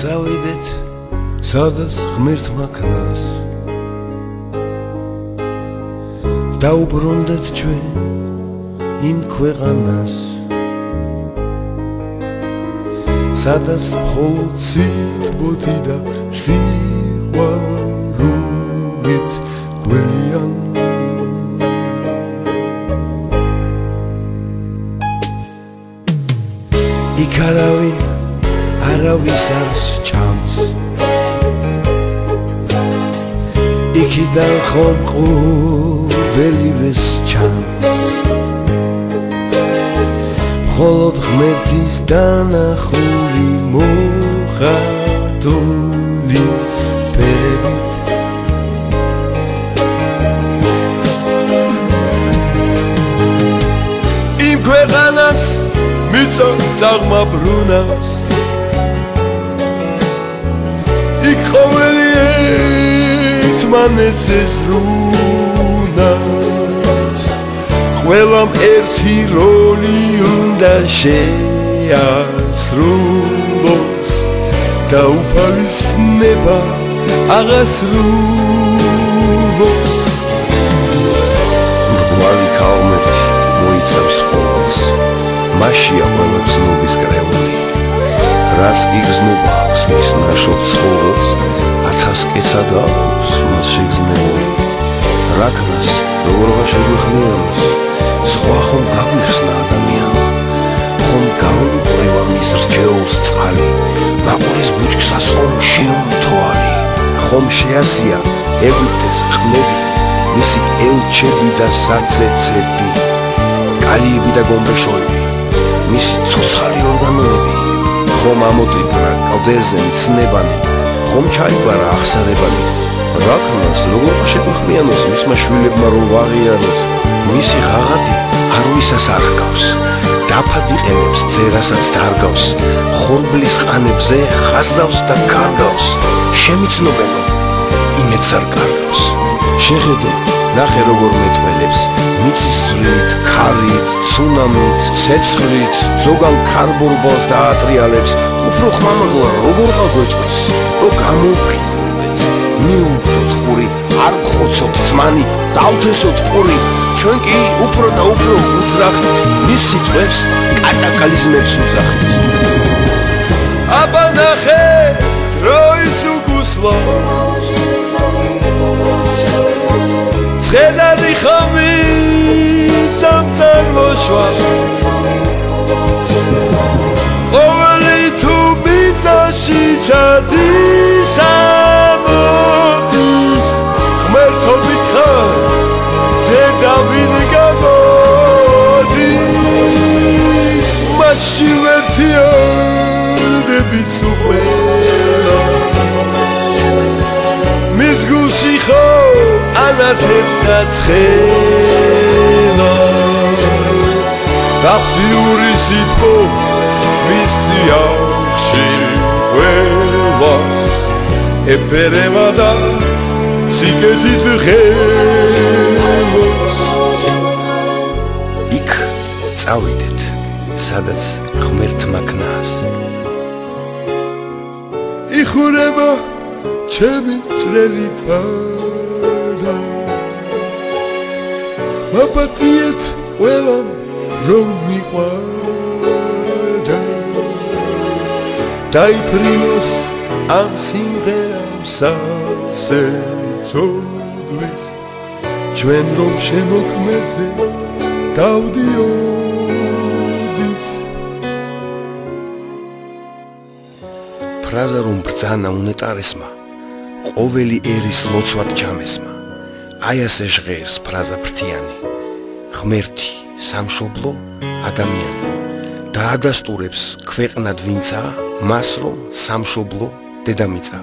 წავიდეთ სადაც ღმერთმა ქნას დაუბრუნდეთ ჩვენ იმ ქვეყანას სადაც მხოლოდ სიტყვოთი და სიყვარულით გვერიან იქ არავის არ სჩამს იქიდან ხომ ყოველივეს ჩანს მხოლოდ ღმერთის დანახული მოხატული ფერებით იმ ქვეყანას მიწა ბრუნავს იქ ყოველი ერთმანეთს ზრუნავს ყველამ ერთი როლი უნდა შეასრულოს და უფალისნება აღასრულოს ურგვალი ქალმერთი მოიცავს ხოლოს მაშია ყველა გზნობის კრეული რას იგზნობა აქვს მის ნაშობ ცხოველს 1000 კეცად აქვს მას შეგზნეული რაკნას როგორღა შეგვიხნიანოს სხვა ხომ გაგვიხსნა ადამიანი ხომ გაუმკვრივა მის რჩეულს წყალი მაყურის ბუჩქსაც ხომ შეუმთვალი ხომ შეასია ეგვიპტეს ყმები მისი ელჩები და საცეცები კალიები და გომბეშოები მისი ცოცხალი ორგანოები ხომ ამოტიპრა კავდეზე მცნებანი ხომ ჩაიბარა ახსარებანი რაკნას როგორ შეგვიხმიანოს მისმა შვილებმა რომ ვაღიაროთ მისი ღაღადი არვისას არ ჰგავს დაფად იყენებს ძერასაც დარგავს ხორბლის ყანებზე ხაზავს და კარგავს შემიცნობენო იმედს არ კარგავს შეხედე ნახე როგორ მეტყველებს მიწისძვრით, ქარით, ცუნამით, ცეცხლით, ზოგან ქარბურბელს დაატრიალებს, უფრო ხმამაღლა როგორ გაგვეწყოს, რომ გამოუფხიზნებს, მიუღოთ ხური, არ ვხოცოთ ძმანი, დავთესოთ პური, ჩვენ კი უფრო და უფრო უძრახით, მის სიტყვებს კატაკლიზმებს უძახით. აბა ნახე, დროის უგუსლო ხედარი ხამი წამწამოშვა ყოველი თუ მიწაში ჩადის ამოდის ღმერთობით ხარ დედავით გამოდის მასში ვერთიანდებით სუყველა მის გულში ხარ ანათებს და ცხელა დახტიური სიტყვა მის სიახში ყველას ეპერება და სიგეზით ხელოს იქ წავიდეთ სადაც ღმერთმა ქნას იხურება ჩემი ჭრელი მაპატიეთ ყველამ რომ მიყვარდა დაიფრინოს ამ სიმღერამ სასერცოდვით ჩვენ რომ შემოქმედზე დავდიოდით ფრაზა რომ ბრძანა უნეტარესმა ყოველი ერის ლოცვად ჩამესმა აი ასე ჟღერს ფრაზა ფრთიანი ღმერთი სამშობლო ადამიანი და ადასტურებს ქვეყნად ვინცა მას რომ სამშობლო დედამიწა